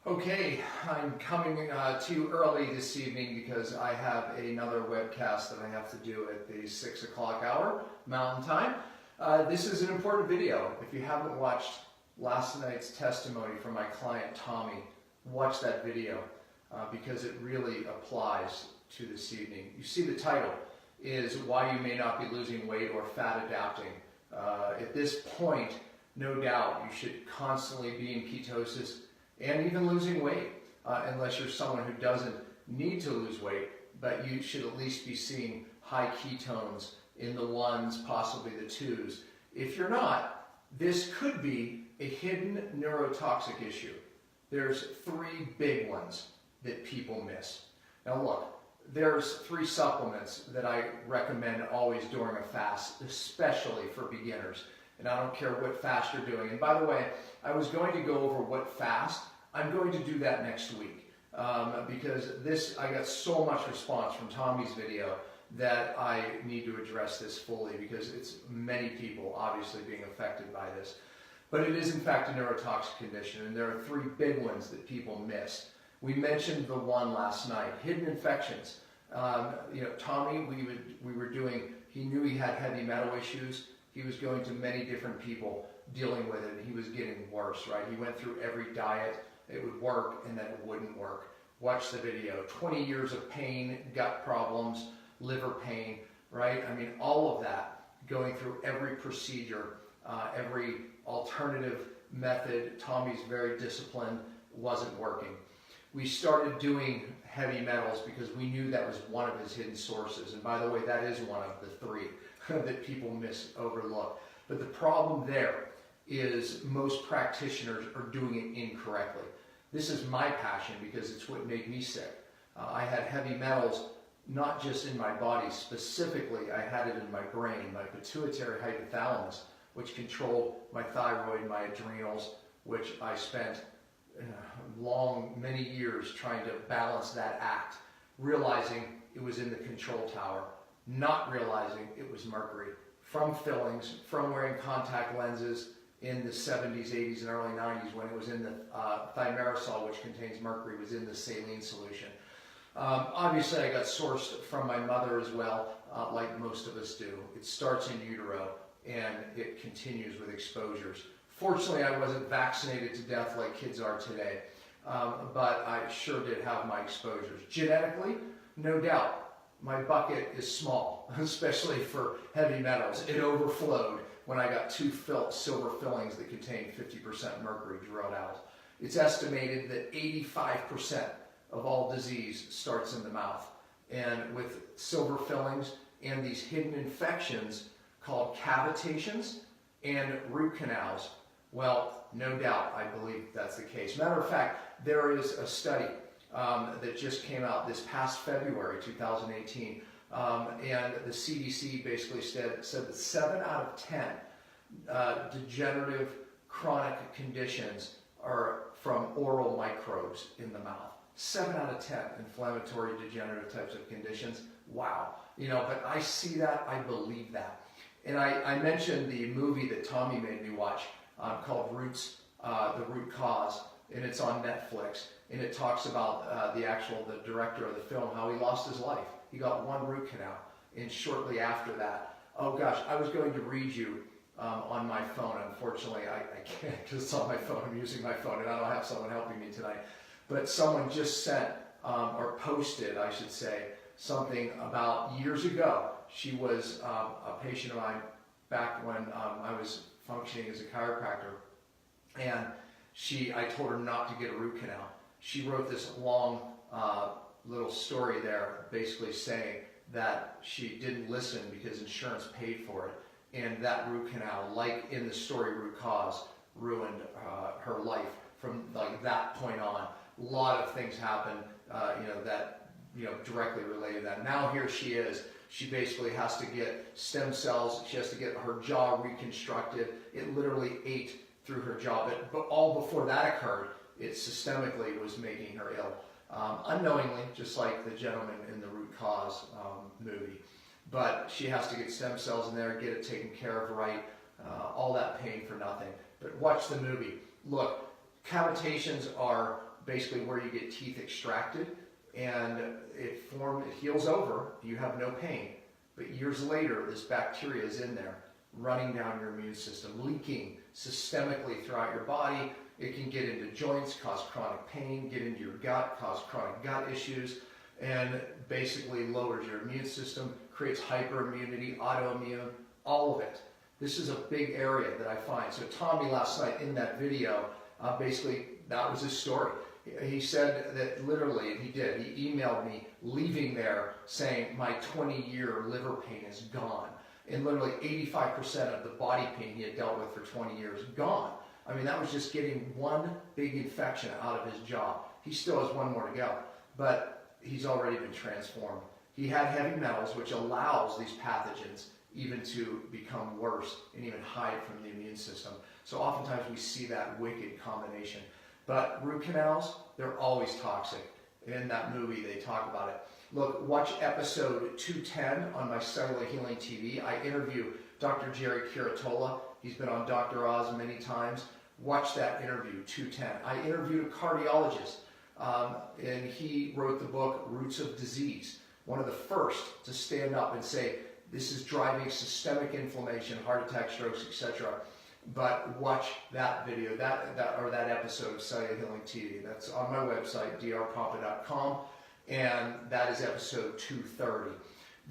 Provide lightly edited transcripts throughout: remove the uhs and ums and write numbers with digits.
Okay, I'm coming to you early this evening because I have another webcast that I have to do at the 6 o'clock hour Mountain Time. This is an important video. If you haven't watched last night's testimony from my client Tommy, watch that video because it really applies to this evening. You see, the title is Why You May Not Be Losing Weight or Fat Adapting. At this point, no doubt, you should constantly be in ketosis and even losing weight, unless you're someone who doesn't need to lose weight, but you should at least be seeing high ketones in the ones, possibly the twos. If you're not, this could be a hidden neurotoxic issue. There's three big ones that people miss. Now look, there's three supplements that I recommend always during a fast, especially for beginners. And I don't care what fast you're doing. And by the way, I was going to go over what fast. I'm going to do that next week because I got so much response from Tommy's video that I need to address this fully because it's many people obviously being affected by this. But it is in fact a neurotoxic condition, and there are three big ones that people miss. We mentioned the one last night, hidden infections. Tommy, he knew he had heavy metal issues. He was going to many different people dealing with it. He was getting worse, right? He went through every diet. It would work, and then it wouldn't work. Watch the video. 20 years of pain, gut problems, liver pain, right? I mean, all of that, going through every procedure, every alternative method. Tommy's very disciplined, wasn't working. We started doing heavy metals because we knew that was one of his hidden sources. And by the way, that is one of the three that people overlook. But the problem there is most practitioners are doing it incorrectly. This is my passion because it's what made me sick. I had heavy metals not just in my body, specifically I had it in my brain, my pituitary hypothalamus, which controlled my thyroid, my adrenals, which I spent many years trying to balance that act, realizing it was in the control tower, not realizing it was mercury from fillings, from wearing contact lenses in the 70s, 80s, and early 90s when it was in the thimerosal, which contains mercury, was in the saline solution. Obviously, I got sourced from my mother as well, like most of us do. It starts in utero, and it continues with exposures. Fortunately, I wasn't vaccinated to death like kids are today, but I sure did have my exposures. Genetically, no doubt, my bucket is small, especially for heavy metals. It overflowed when I got two silver fillings that contained 50% mercury drilled out. It's estimated that 85% of all disease starts in the mouth. And with silver fillings and these hidden infections called cavitations and root canals, well, no doubt, I believe that's the case. Matter of fact, there is a study that just came out this past February 2018, and the CDC basically said that 7 out of 10 degenerative chronic conditions are from oral microbes in the mouth. 7 out of 10 inflammatory degenerative types of conditions. Wow. But I see that, I believe that. And I mentioned the movie that Tommy made me watch called Roots, The Root Cause, and it's on Netflix. And it talks about the director of the film, how he lost his life. He got one root canal, and shortly after that, oh gosh, I was going to read you on my phone. Unfortunately, I can't because it's on my phone. I'm using my phone, and I don't have someone helping me tonight. But someone just sent, or posted, I should say, something about years ago. She was a patient of mine back when I was functioning as a chiropractor, and I told her not to get a root canal. She wrote this long little story there, basically saying that she didn't listen because insurance paid for it, and that root canal, like in the story Root Cause, ruined her life from like that point on. A lot of things happened, directly related to that. Now here she is. She basically has to get stem cells. She has to get her jaw reconstructed. It literally ate through her jaw. But all before that occurred, it systemically was making her ill. Unknowingly, just like the gentleman in the Root Cause movie. But she has to get stem cells in there, get it taken care of right, all that pain for nothing. But watch the movie. Look, cavitations are basically where you get teeth extracted, and it heals over, you have no pain. But years later, this bacteria is in there, running down your immune system, leaking systemically throughout your body. It can get into joints, cause chronic pain, get into your gut, cause chronic gut issues, and basically lowers your immune system, creates hyperimmunity, autoimmune, all of it. This is a big area that I find. So Tommy last night in that video, basically that was his story. He said that literally, and he did, he emailed me leaving there saying my 20-year liver pain is gone. And literally 85% of the body pain he had dealt with for 20 years, gone. I mean, that was just getting one big infection out of his jaw. He still has one more to go, but he's already been transformed. He had heavy metals, which allows these pathogens even to become worse and even hide from the immune system. So oftentimes we see that wicked combination. But root canals, they're always toxic. In that movie, they talk about it. Look, watch episode 210 on my Cellular Healing TV. I interview Dr. Jerry Curatola. He's been on Dr. Oz many times. Watch that interview, 210. I interviewed a cardiologist, and he wrote the book Roots of Disease. One of the first to stand up and say, this is driving systemic inflammation, heart attack, strokes, etc. But watch that video, that episode of Cellular Healing TV. That's on my website, drpompa.com, and that is episode 230.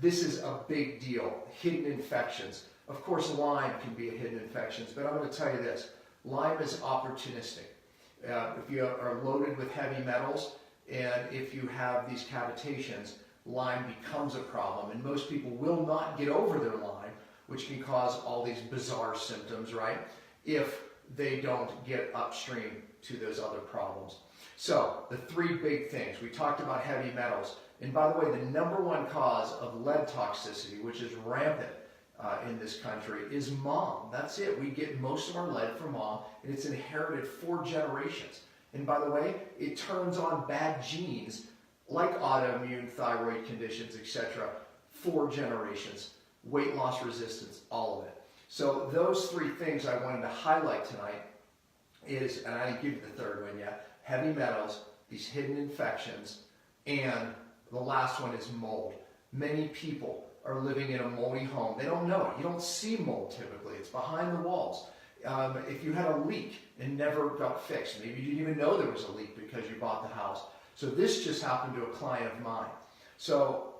This is a big deal. Hidden infections. Of course, Lyme can be a hidden infection, but I'm going to tell you this. Lyme is opportunistic. If you are loaded with heavy metals, and if you have these cavitations, Lyme becomes a problem, and most people will not get over their Lyme, which can cause all these bizarre symptoms, right? If they don't get upstream to those other problems. So, the three big things. We talked about heavy metals. And by the way, the number one cause of lead toxicity, which is rampant in this country, is mom. That's it. We get most of our lead from mom, and it's inherited 4 generations. And by the way, it turns on bad genes like autoimmune, thyroid conditions, etc. 4 generations. Weight loss resistance, all of it. So those 3 things I wanted to highlight tonight is, and I didn't give you the third one yet, heavy metals, these hidden infections, and the last one is mold. Many people are living in a moldy home. They don't know it. You don't see mold typically. It's behind the walls. If you had a leak and never got fixed, maybe you didn't even know there was a leak because you bought the house. So this just happened to a client of mine. So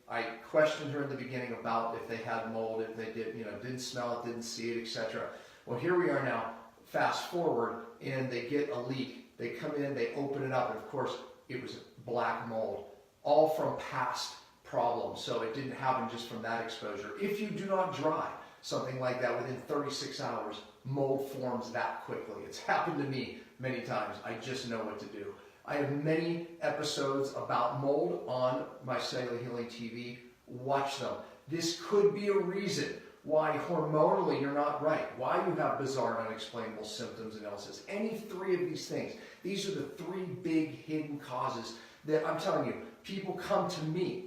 I questioned her in the beginning about if they had mold, if they didn't smell it, didn't see it, etc. Well, here we are now, fast forward, and they get a leak. They come in, they open it up, and of course, it was black mold, all from past problems. So it didn't happen just from that exposure. If you do not dry something like that within 36 hours, mold forms that quickly. It's happened to me many times. I just know what to do. I have many episodes about mold on my Cellular Healing TV. Watch them. This could be a reason why hormonally you're not right, why you have bizarre and unexplainable symptoms and illnesses. Any 3 of these things. These are the 3 big hidden causes that I'm telling you, people come to me.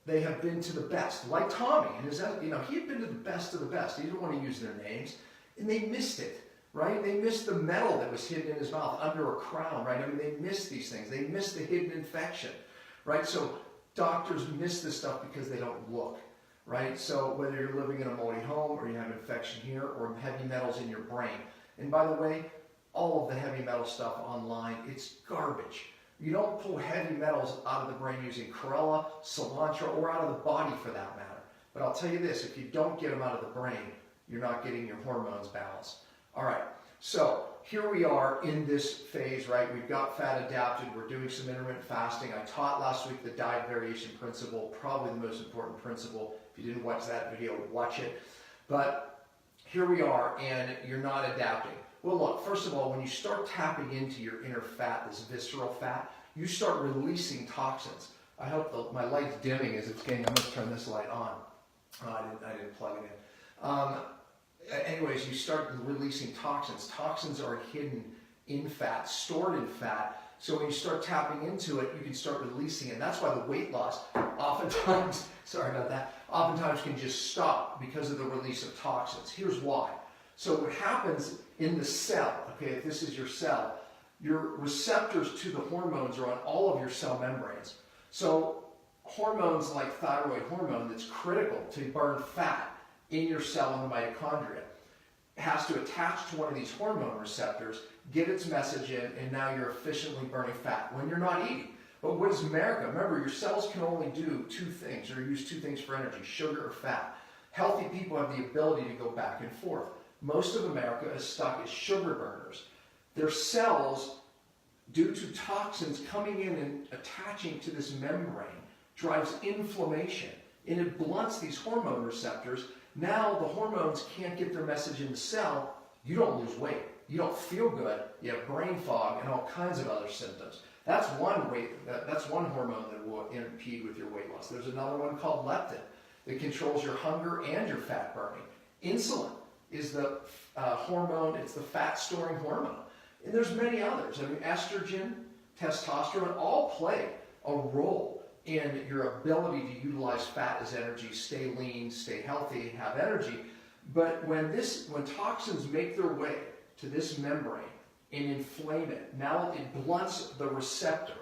They have been to the best, like Tommy. And he had been to the best of the best. He didn't want to use their names, and they missed it. Right? They missed the metal that was hidden in his mouth under a crown, right? I mean, they missed these things. They missed the hidden infection, right? So doctors miss this stuff because they don't look, right? So whether you're living in a moldy home or you have infection here or heavy metals in your brain. And by the way, all of the heavy metal stuff online, it's garbage. You don't pull heavy metals out of the brain using chlorella, cilantro, or out of the body for that matter. But I'll tell you this, if you don't get them out of the brain, you're not getting your hormones balanced. All right, so here we are in this phase, right? We've got fat adapted. We're doing some intermittent fasting. I taught last week the diet variation principle, probably the most important principle. If you didn't watch that video, watch it. But here we are, and you're not adapting. Well, look, first of all, when you start tapping into your inner fat, this visceral fat, you start releasing toxins. I hope my light's dimming as it's getting. I'm going to turn this light on. I didn't plug it in. Anyways, you start releasing toxins. Toxins are hidden in fat, stored in fat. So when you start tapping into it, you can start releasing it. And that's why the weight loss oftentimes, sorry about that, oftentimes can just stop because of the release of toxins. Here's why. So what happens in the cell, okay, if this is your cell, Your receptors to the hormones are on all of your cell membranes. So hormones like thyroid hormone, that's critical to burn fat in your cell in the mitochondria, has to attach to one of these hormone receptors, get its message in, and now you're efficiently burning fat when you're not eating. But what is America? Remember, your cells can only do two things, or use two things for energy, sugar or fat. Healthy people have the ability to go back and forth. Most of America is stuck as sugar burners. Their cells, due to toxins coming in and attaching to this membrane, drives inflammation, and it blunts these hormone receptors. Now the hormones can't get their message in the cell. You don't lose weight. You don't feel good. You have brain fog and all kinds of other symptoms. That's one hormone that will impede with your weight loss. There's another one called leptin that controls your hunger and your fat burning. Insulin is the hormone. It's the fat storing hormone. And there's many others. I mean, estrogen, testosterone all play a role in your ability to utilize fat as energy, stay lean, stay healthy, have energy. But when toxins make their way to this membrane and inflame it, now it blunts the receptor.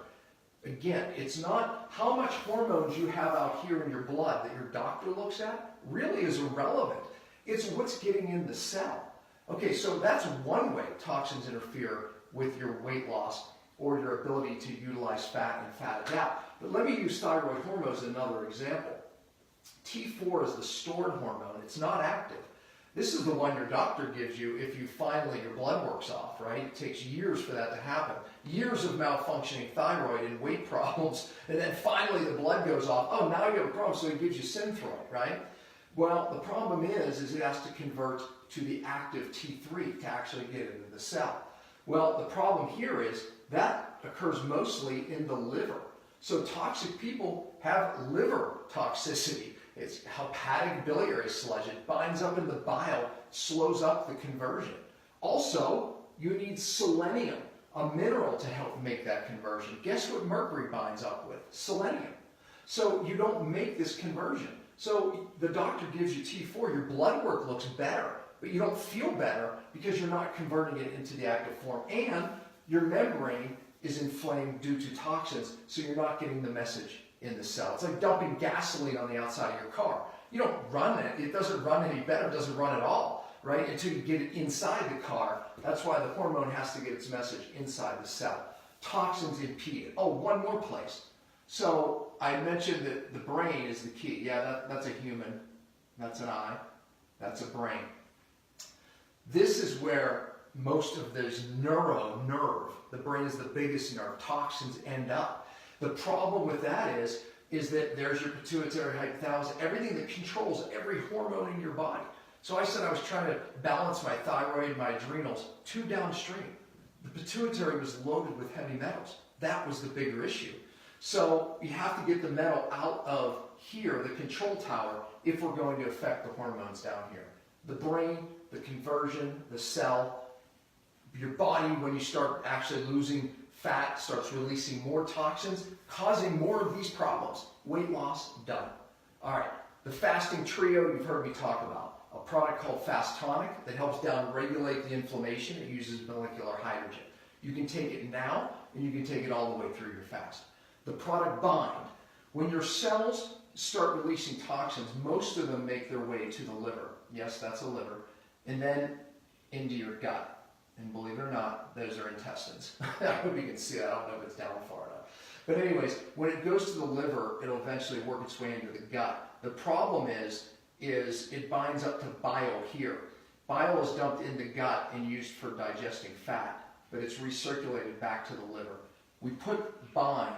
Again, it's not how much hormones you have out here in your blood that your doctor looks at really is irrelevant. It's what's getting in the cell. Okay, so that's one way toxins interfere with your weight loss or your ability to utilize fat and fat adapt. But let me use thyroid hormone as another example. T4 is the stored hormone. It's not active. This is the one your doctor gives you if you finally, your blood works off, right? It takes years for that to happen. Years of malfunctioning thyroid and weight problems, and then finally the blood goes off. Oh, now you have a problem, so it gives you Synthroid, right? Well, the problem is it has to convert to the active T3 to actually get it into the cell. Well, the problem here is that occurs mostly in the liver. So toxic people have liver toxicity. It's hepatic biliary sludge. It binds up in the bile, slows up the conversion. Also, you need selenium, a mineral, to help make that conversion. Guess what mercury binds up with? Selenium. So you don't make this conversion. So the doctor gives you T4, your blood work looks better, but you don't feel better because you're not converting it into the active form. And your membrane is inflamed due to toxins, so you're not getting the message in the cell. It's like dumping gasoline on the outside of your car. You don't run it. It doesn't run any better. It doesn't run at all, right? Until you get it inside the car. That's why the hormone has to get its message inside the cell. Toxins impede it. Oh, one more place. So I mentioned that the brain is the key. Yeah, that's a human. That's an eye. That's a brain. This is where most of this nerve, the brain is the biggest nerve, toxins end up. The problem with that is that there's your pituitary hypothalamus, everything that controls every hormone in your body. So I said I was trying to balance my thyroid, my adrenals, too downstream. The pituitary was loaded with heavy metals. That was the bigger issue. So you have to get the metal out of here, the control tower, if we're going to affect the hormones down here. The brain, the conversion, the cell, your body, when you start actually losing fat, starts releasing more toxins, causing more of these problems. Weight loss, done. All right, the fasting trio you've heard me talk about. A product called Fast Tonic that helps down-regulate the inflammation. It uses molecular hydrogen. You can take it now, and you can take it all the way through your fast. The product Bind. When your cells start releasing toxins, most of them make their way to the liver. Yes, that's a liver. And then into your gut. And believe it or not, those are intestines. I hope you can see that. I don't know if it's down far enough. But anyways, when it goes to the liver, it'll eventually work its way into the gut. The problem is it binds up to bile here. Bile is dumped in the gut and used for digesting fat, but it's recirculated back to the liver. We put Bind.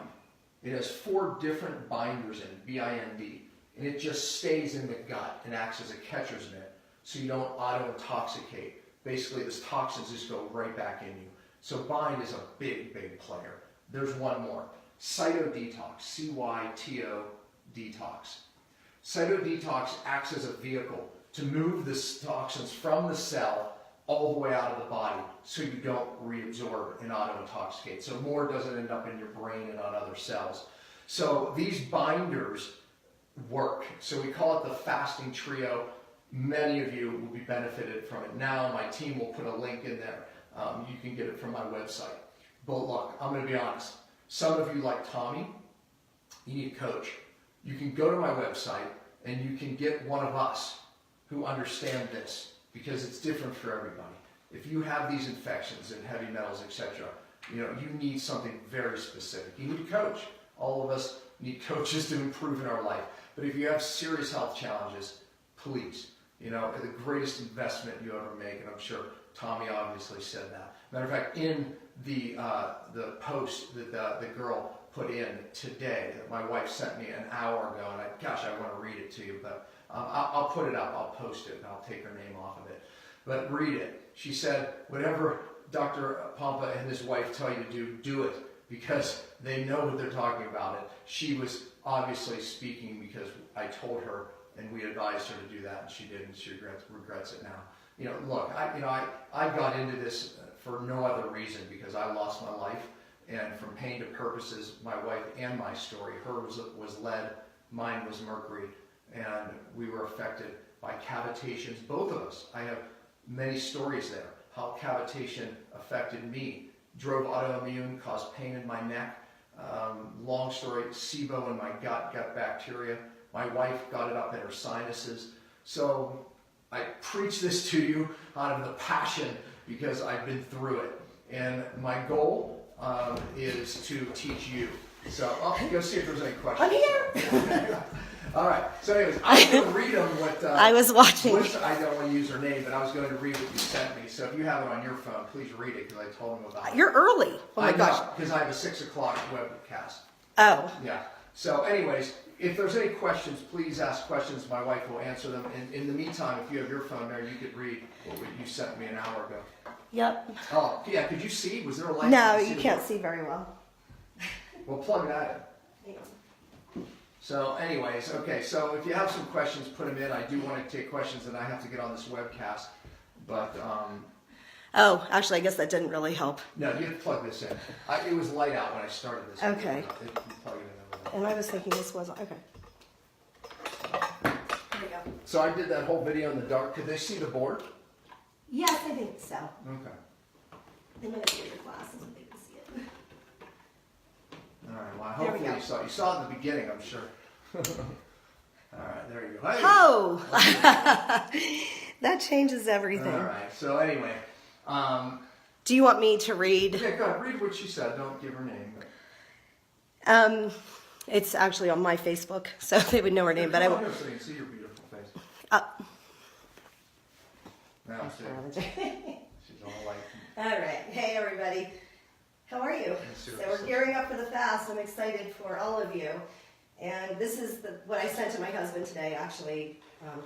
It has 4 different binders in it, B-I-N-D, and it just stays in the gut and acts as a catcher's mitt, so you don't auto-intoxicate. Basically, this toxins just go right back in you. So Bind is a big, big player. There's one more. Cytodetox, C-Y-T-O detox. Cytodetox acts as a vehicle to move the toxins from the cell all the way out of the body so you don't reabsorb and auto-intoxicate. So more doesn't end up in your brain and on other cells. So these binders work. So we call it the fasting trio. Many of you will be benefited from it now. My team will put a link in there. You can get it from my website. But look, I'm going to be honest. Some of you, like Tommy, you need a coach. You can go to my website and you can get one of us who understand this, because it's different for everybody. If you have these infections and heavy metals, etc., you need something very specific. You need a coach. All of us need coaches to improve in our life. But if you have serious health challenges, please, the greatest investment you ever make, and I'm sure Tommy obviously said that. Matter of fact, in the post that the girl put in today, that my wife sent me an hour ago, and I want to read it to you, but I'll put it up, I'll post it, and I'll take her name off of it. But read it. She said, whatever Dr. Pompa and his wife tell you to do, do it, because they know what they're talking about it. She was obviously speaking because I told her, and we advised her to do that, and she did, and she regrets it now. Look, I got into this for no other reason, because I lost my life, and from pain to purposes, my wife and my story, hers was lead, mine was mercury, and we were affected by cavitations, both of us. I have many stories there, how cavitation affected me. Drove autoimmune, caused pain in my neck. Long story, SIBO in my gut bacteria. My wife got it up in her sinuses. So I preach this to you out of the passion, because I've been through it. And my goal is to teach you. So I'll go see if there's any questions. I'm here. All right. So anyways, I'm going to read them what... I was watching. I don't want to use her name, but I was going to read what you sent me. So if you have it on your phone, please read it, because I told them about it. You're early. Oh my gosh. Because I have a 6 o'clock webcast. Oh. Yeah. So anyways, if there's any questions, please ask questions. My wife will answer them. And in the meantime, if you have your phone there, you could read what you sent me an hour ago. Yep. Oh, yeah. Could you see? Was there a light? No, you can't see very well. Well, plug that in. So anyways, okay, so if you have some questions, put them in. I do want to take questions, and I have to get on this webcast. But, oh, actually, I guess that didn't really help. no, you have to plug this in. It was light out when I started this. Okay. You plug it in over there. And I was thinking this wasn't, okay. There we go. So I did that whole video in the dark. Could they see the board? Yes, I think so. Okay. I'm going to get your glasses so they can see it. All right, well, There we hopefully go. you saw. You saw it in the beginning, I'm sure. All right, there you go. Hey. Oh! That changes everything. All right, so anyway. Do you want me to read? Yeah, go ahead. Read what she said. Don't give her name. But... It's actually on my Facebook, so they would know her name, but I won't. won't. So you can see your beautiful face. Now see. She's all like. All right. Hey, everybody. How are you? So we're gearing up for the fast. I'm excited for all of you. And this is what I sent to my husband today, actually,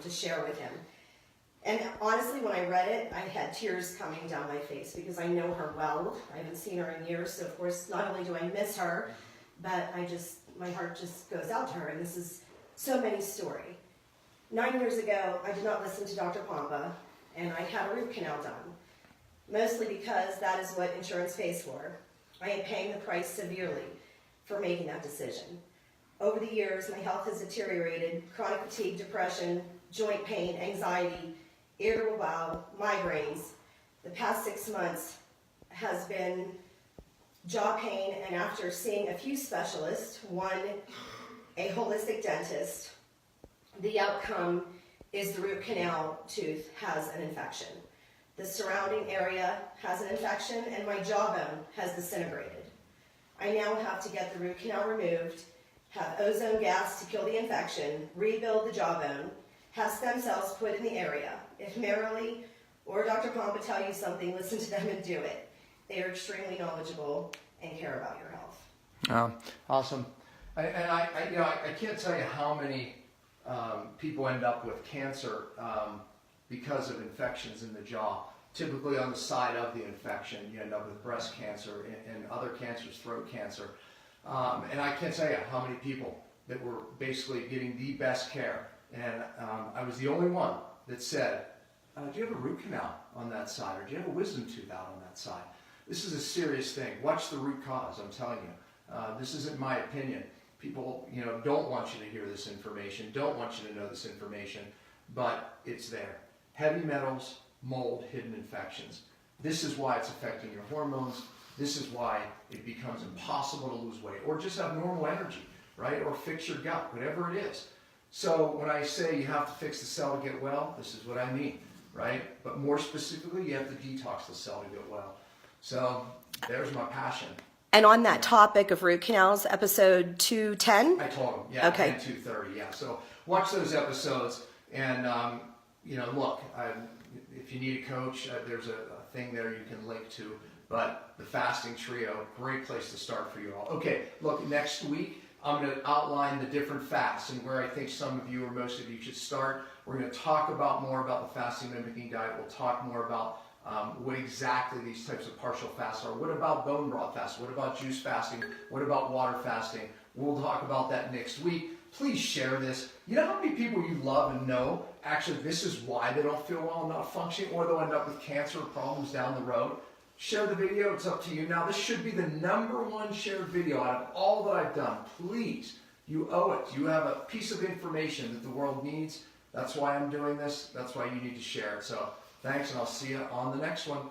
to share with him. And honestly, when I read it, I had tears coming down my face, because I know her well. I haven't seen her in years, so of course, not only do I miss her, but my heart just goes out to her. And this is so many story. 9 years ago, I did not listen to Dr. Pompa, and I had a root canal done. Mostly because that is what insurance pays for. I am paying the price severely for making that decision. Over the years, my health has deteriorated. Chronic fatigue, depression, joint pain, anxiety, irritable bowel, migraines. The past 6 months has been jaw pain, and after seeing a few specialists, one a holistic dentist, the outcome is the root canal tooth has an infection. The surrounding area has an infection, and my jawbone has disintegrated. I now have to get the root canal removed, have ozone gas to kill the infection, rebuild the jawbone, have stem cells put in the area. If Marilee or Dr. Pompa tell you something, listen to them and do it. They are extremely knowledgeable and care about your health. Awesome. I can't tell you how many people end up with cancer because of infections in the jaw. Typically on the side of the infection, you end up with breast cancer and other cancers, throat cancer. And I can't tell you how many people that were basically getting the best care. And I was the only one that said, do you have a root canal on that side? Or do you have a wisdom tooth out on that side? This is a serious thing. Watch the root cause, I'm telling you. This isn't my opinion. People, don't want you to hear this information, don't want you to know this information, but it's there. Heavy metals, mold, hidden infections. This is why it's affecting your hormones. this is why it becomes impossible to lose weight, or just have normal energy, right? Or fix your gut, whatever it is. So when I say you have to fix the cell to get well, this is what I mean, right? But more specifically, you have to detox the cell to get well. So there's my passion. And on that topic of root canals, episode 210? I told him, yeah, okay. And 230, yeah. So watch those episodes, and look, if you need a coach, there's a thing there you can link to. But the fasting trio, great place to start for you all. Okay, look, next week I'm going to outline the different fasts and where I think some of you or most of you should start. We're going to talk more about the fasting mimicking diet. We'll talk more about what exactly these types of partial fasts are. What about bone broth fasting? What about juice fasting? What about water fasting? We'll talk about that next week. Please share this. You know how many people you love and know, actually this is why they don't feel well and not functioning, or they'll end up with cancer or problems down the road? Share the video, it's up to you. Now this should be the #1 shared video out of all that I've done. Please, you owe it. You have a piece of information that the world needs. That's why I'm doing this. That's why you need to share it. So thanks, and I'll see you on the next one.